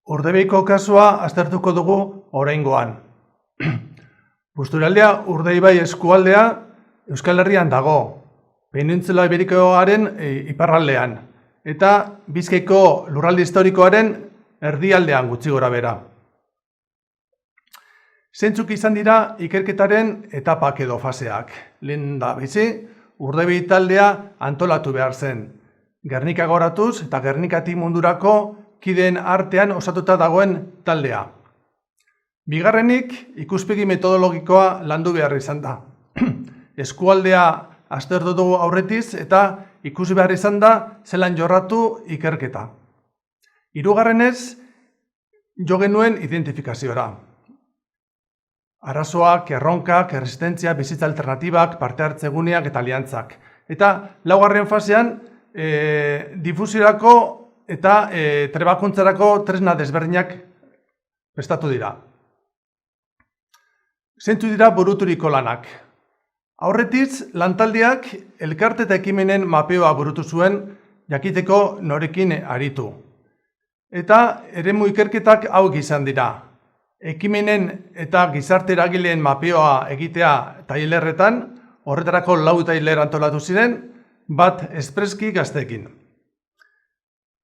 Urdebeiko kasua aztertuko dugu oraingoan. Busturialdea Urdaibai eskualdea Euskal Herrian dago, Penintsula Iberikoaren iparraldean, eta Bizkaiko lurralde historikoaren erdialdean gutxi gorabehera. Zeintzuk izan dira ikerketaren etapak edo faseak. Lehendabizi, Urdaibai taldea antolatu behar zen. Gernika goratuz eta Gernikati mundurako kideen artean osatuta dagoen taldea. Bigarrenik, ikuspegi metodologikoa landu behar izan da. Eskualdea aztertu dugu aurretiz eta ikusi behar izan da zelan jorratu ikerketa. Hirugarrenez, jo genuen identifikaziora. Arazoak, erronkak, erresistentzia, bizitza alternatibak, parte hartzeguneak eta aliantzak. Eta laugarren fasean, difusiorako eta trebakuntzarako tresna desberdinak prestatu dira. Zeintzuk dira buruturiko lanak. Aurretiz, lantaldeak elkarte eta ekimenen mapeoa burutu zuen jakiteko norekin aritu. Eta eremu ikerketak hauek izan dira. Ekimenen eta gizarte eragileen mapeoa egitea tailerretan, horretarako 4 tailer antolatu ziren, bat espreski gazteekin.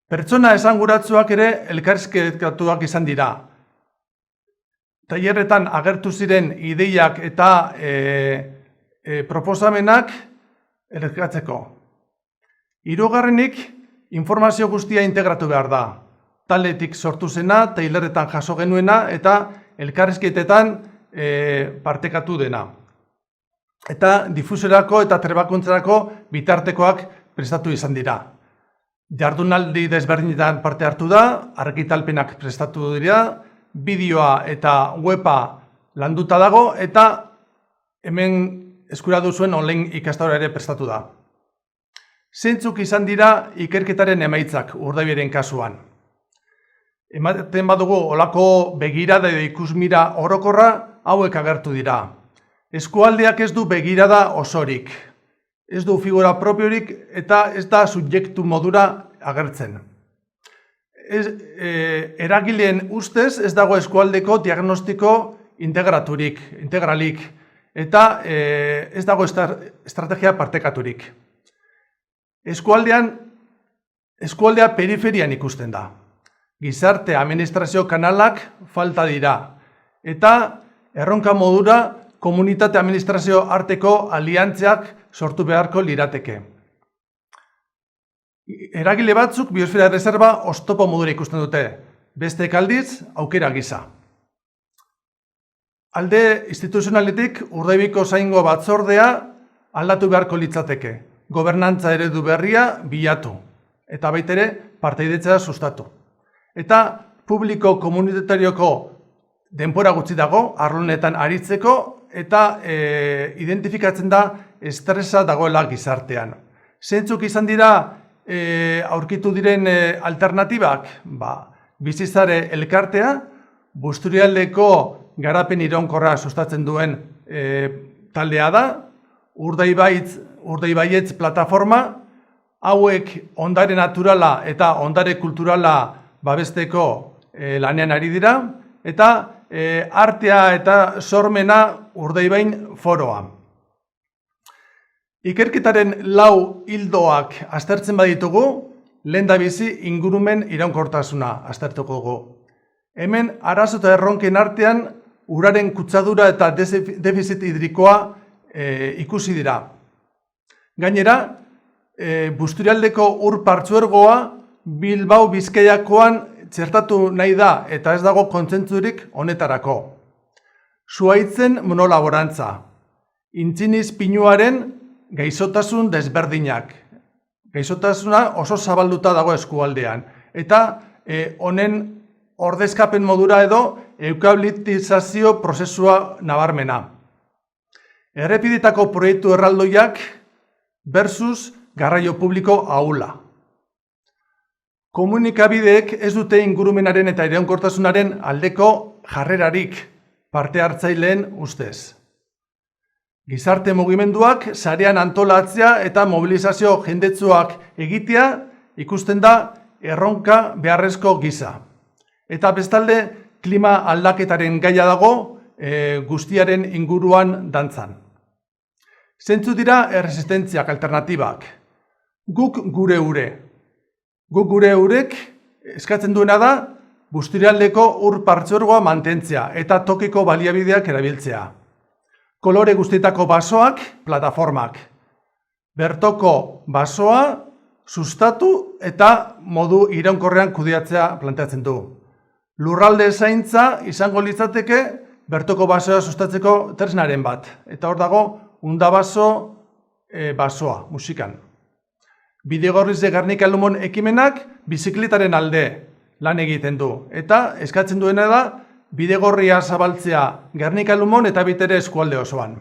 Pertsona esanguratsuak ere elkarrizketatuak izan dira. Tailerretan agertu ziren ideiak eta proposamenak elkartzeko. Hirugarrenik, informazio guztia integratu behar da. Taldetik sortu zena, tailerretan jaso genuena eta elkarrizketetan partekatu dena. Eta difusiorako eta trebakuntzarako bitartekoak prestatu izan dira. Jardunaldi desberdinetan parte hartu da, argitalpenak prestatu dira, bideoa eta weba landuta dago eta hemen eskura duzuen online ikastaro ere prestatu da. Zeintzuk izan dira ikerketaren emaitzak Urdaibairen kasuan. Ematen badugu olako begirada edo ikusmira orokorra hauek agertu dira. Eskualdeak ez du begirada osorik, ez du figura propiorik eta ez da subjektu modura agertzen. Eragileen ustez ez dago eskualdeko diagnostiko integralik eta ez dago estrategia partekaturik. Eskualdea periferian ikusten da. Gizarte administrazio kanalak falta dira eta erronka modura komunitate administrazio arteko aliantziak sortu beharko lirateke. Eragile batzuk biosfera erreserba oztopo modura ikusten dute, besteek aldiz aukera gisa. Alde instituzionaletik Urdaibiko zaingo batzordea aldatu beharko litzateke, gobernantza eredu berria bilatu eta baita ere partaidetza sustatu. Eta publiko komunitarioko denbora gutxi dago, arlonetan aritzeko eta identifikatzen da estresa dagoela gizartean. Zeintzuk izan dira aurkitu diren alternatibak? Bizizare elkartea, Busturialdeko garapen iraunkorra sustatzen duen taldea da, Urdaibaietz plataforma, hauek ondare naturala eta ondare kulturala babesteko lanean ari dira, eta artea eta sormena Urdaibain foroa. Ikerketaren 4 ildoak aztertzen baditugu, lehendabizi ingurumen iraunkortasuna aztertuko dugu. Hemen arazo eta erronken artean uraren kutsadura eta defizit hidrikoa ikusi dira. Gainera, Busturialdeko ur partzuergoa Bilbao Bizkaiakoan txertatu nahi da eta ez dago kontzentzurik honetarako. Zuhaitzen monolaborantza, intziniz pinuaren gaixotasun desberdinak. Gaixotasuna oso zabalduta dago eskualdean eta honen ordezkapen modura edo eukaliptizazio prozesua nabarmena. Errepidetako proiektu erraldoiak versus garraio publiko ahula. Komunikabideek ez dute ingurumenaren eta iraunkortasunaren aldeko jarrerarik parte hartzaileen ustez. Gizarte mugimenduak sarean antolatzea eta mobilizazio jendetsuak egitea ikusten da erronka beharrezko gisa. Eta bestalde, klima aldaketaren gaia dago guztiaren inguruan dantzan. Zentzu dira erresistentziak alternatibak. Guk gure ure. Guk gure urek eskatzen duena da busturialdeko ur partzuergoa mantentzea eta tokiko baliabideak erabiltzea. Kolore guztietako basoak, plataformak. Bertoko basoa sustatu eta modu iraunkorrean kudeatzea planteatzen du. Lurralde zaintza izango litzateke bertoko basoa sustatzeko tresnaren bat. Eta hor dago Undabaso basoa, musikan. Bidegorriz de Gernika Lumon ekimenak bizikletaren alde lan egiten du. Eta eskatzen duena da bidegorria zabaltzea Gernika Lumon eta bitere eskualde osoan.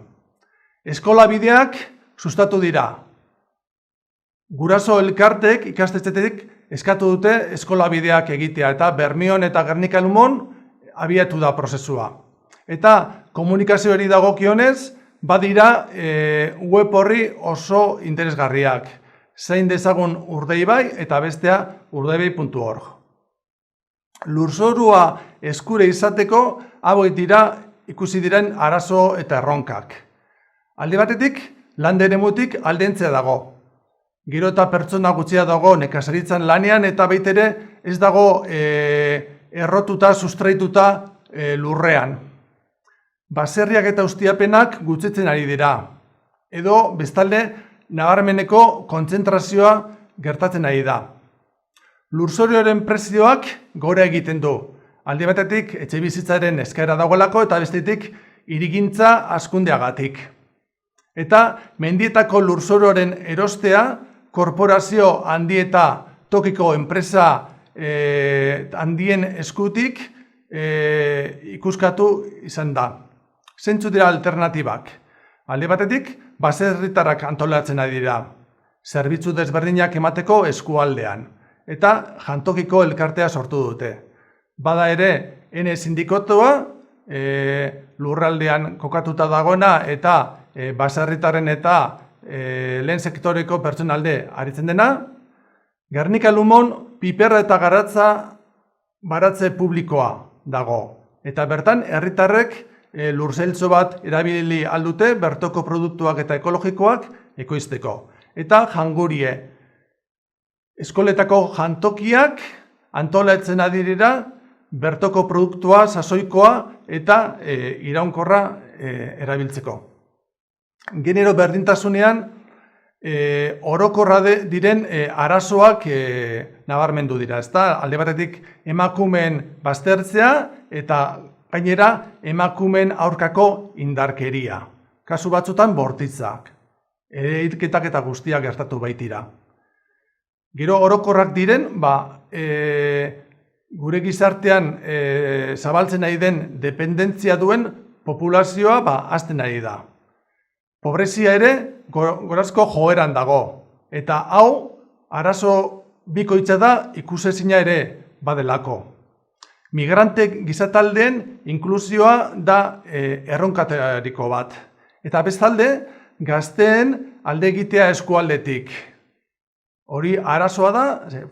Eskola bideak sustatu dira. Guraso elkartek ikastetxetik eskatu dute eskola bideak egitea eta Bermion eta Gernika Lumon abiatu da prozesua. Eta komunikazioari dagokionez badira web horri oso interesgarriak. Zein dezagun Urdaibai eta bestea urdaibai.org. Lurzorua eskure izateko hauek dira ikusi diren arazo eta erronkak. Alde batetik, landa eremutik aldentzea dago. Gero eta pertsona gutxia dago nekazaritzan lanean eta baitere ez dago errotuta, sustraituta lurrean. Baserriak eta ustiapenak gutxitzen ari dira. Edo bestalde nabarmeneko kontzentrazioa gertatzen ari da. Lurzorioaren prezioak gora egiten du. Alde batetik etxebizitzaren eskaera dagoelako eta bestetik hirigintza hazkundeagatik. Eta mendietako lurzorioaren erostea korporazio handi eta tokiko enpresa handien eskutik ikuskatu izan da. Zeintzu dira alternatibak? Alde batetik, baserritarrak antolatzen ari dira, zerbitzu desberdinak emateko eskualdean, eta jantokiko elkartea sortu dute. Bada ere, ene sindikotoa, lurraldean kokatuta dagoena eta baserritaren eta lehen sektoreko pertsonalde aritzen dena, Gernika Lumon piperra eta garatza baratze publikoa dago, eta bertan herritarrek lurzeltzo bat erabili aldute bertoko produktuak eta ekologikoak ekoizteko. Eta jangurie, eskoletako jantokiak antolatzen adirira bertoko produktua, sasoikoa eta iraunkorra erabiltzeko. Genero berdintasunean orokorra diren arazoak nabarmendu dira. Alde batetik emakumeen baztertzea eta gainera, emakumeen aurkako indarkeria. Kasu batzutan bortitzak. Hilketak eta guztiak gertatu baitira. Gero orokorrak diren, gure gizartean zabaltzen ari den dependentzia duen populazioa hazten ari da. Pobrezia ere gorazko joeran dago. Eta hau, arazo bikoitza da ikusezina ere badelako. Migrante gizataldeen inklusioa da erronkatariko bat. Eta bestalde, gazteen alde egitea eskualdetik. Hori arazoa da,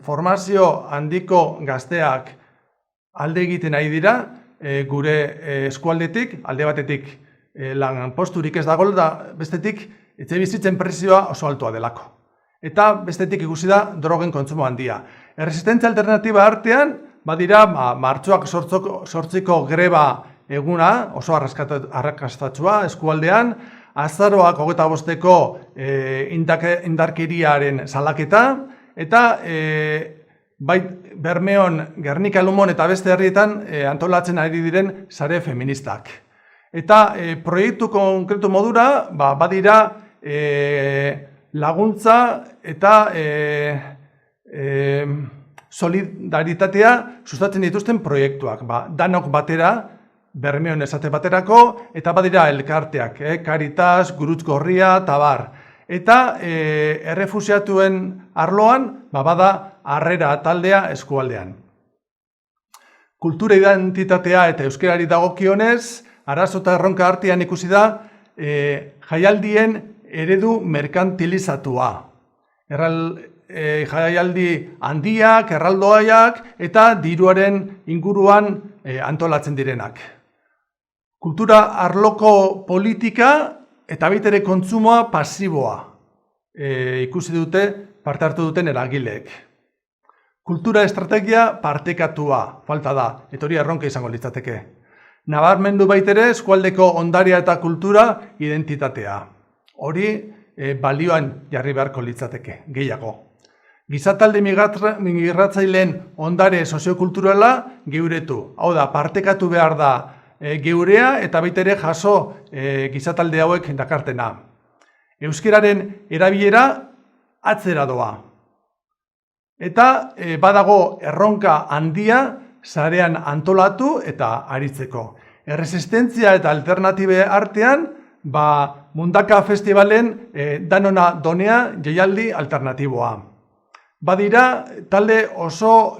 formazio handiko gazteak alde egiten ari dira gure eskualdetik, alde batetik lanposturik ez dago, da bestetik etxebizitzen prezioa oso altua delako. Eta bestetik ikusi da drogen kontsumo handia. Erresistentzia alternatiba artean, badira, martxoak sortziko greba eguna, oso arrakastatsua eskualdean, azaroak 25-ko indarkeriaren salaketa, eta Bermeon, Gernika Lumon eta beste herrietan antolatzen ari diren sare feministak. Eta proiektu konkretu modura, badira laguntza eta solidaritatea sustatzen dituzten proiektuak. Danok batera, Bermeon esate baterako, eta badira elkarteak, Caritas, Gurutz Gorria, tabar. Eta errefusiatuen arloan, bada harrera taldea eskualdean. Kultura identitatea eta euskerari dagokionez, arazo eta erronka artean ikusi da, jaialdien eredu merkantilizatua. jaialdi handiak, erraldoiak eta diruaren inguruan antolatzen direnak. Kultura arloko politika eta baitere kontsumoa pasiboa ikusi dute parte hartu duten eragileek. Kultura estrategia partekatua falta da, eta hori erronka izango litzateke. Nabarmendu baitere eskualdeko ondaria eta kultura identitatea. Hori balioan jarri beharko litzateke, gehiago. Gizatalde migratzaileen ondare soziokulturala geuretu. Hau da, partekatu behar da geurea eta baitere jaso gizatalde hauek dakartena. Euskararen erabilera atzera doa. Eta badago erronka handia sarean antolatu eta aritzeko. Erresistentzia eta alternatibe artean, Mundaka Festivalen danona donea jaialdi alternatiboa. Badira talde oso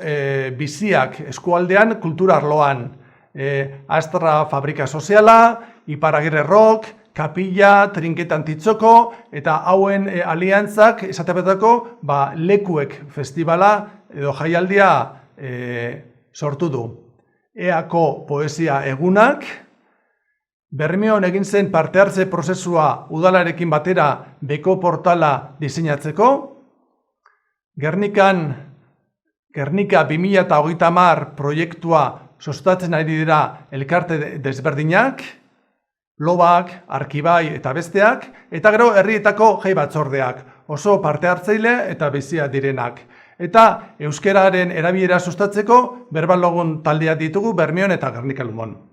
biziak eskualdean kultura arloan. Astra Fabrika Soziala, Iparagirre Rock, Kapilla, Trinketa Antitzoko, eta hauen aliantzak esatepetako lekuek festivala edo jaialdia sortu du. Eako poesia egunak, Bermeon egin zen parte hartze prozesua udalarekin batera beko portala diseinatzeko, Gernika 2030 proiektua sustatzen ari dira elkarte desberdinak, Lobak, Arkibai eta besteak, eta gero herrietako jai batzordeak, oso parte hartzaile eta bizia direnak. Eta euskararen erabilera sustatzeko berbal lagun taldeak ditugu Bermeon eta Gernika Lumon.